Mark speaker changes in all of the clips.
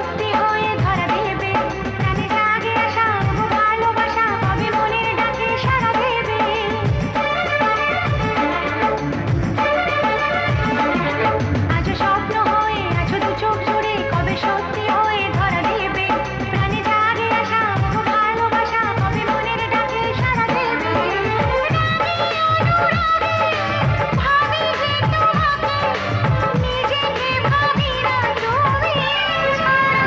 Speaker 1: সত্যি হয়ে ধরা দেবে, প্রাণে জাগে আশা ও ভালোবাসা কবে মনের ডাকে সাড়া দেবে। আজও স্বপ্ন হয়ে আছো দু চোখ জুড়ে, কবে সত্যি হয়ে ধরা দেবে, প্রাণে জাগে আশা ও ভালোবাসা কবে মনের ডাকে সাড়া দেবে। ভাবি যে তোমাকে, নিজেকে ভাবি না তুমি ছাড়া।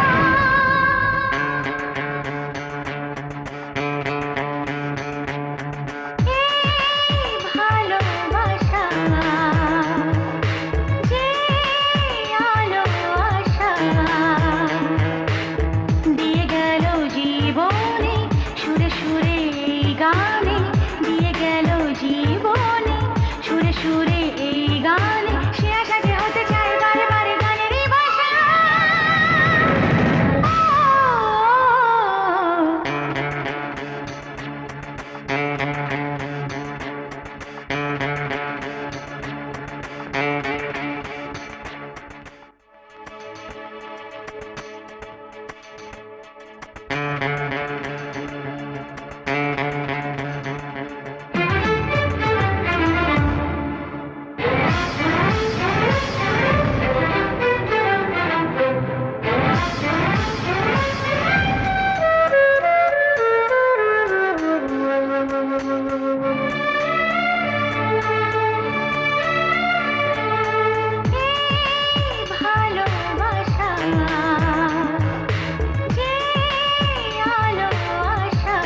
Speaker 1: এই ভালোবাসা যে আলো আশা দিয়ে গেল জীবনে, সুরে সুরে এই গানে দিয়ে গেল জীবনে, সুরে সুরে এই গানে সে আশা যে হতে চায় বারে বারে গানেরই ভাষা। ভালোবাসা যে আলো আশা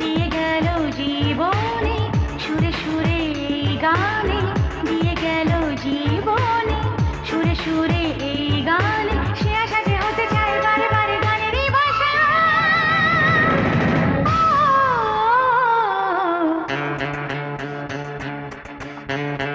Speaker 1: দিয়ে গেল জীবনে, সুরে সুরে এই গানে দিয়ে গেল জীবনে, সুরে সুরে এই গানে সে আশা যে হতে চায় বারে বারে গানেরই ভাষা। ও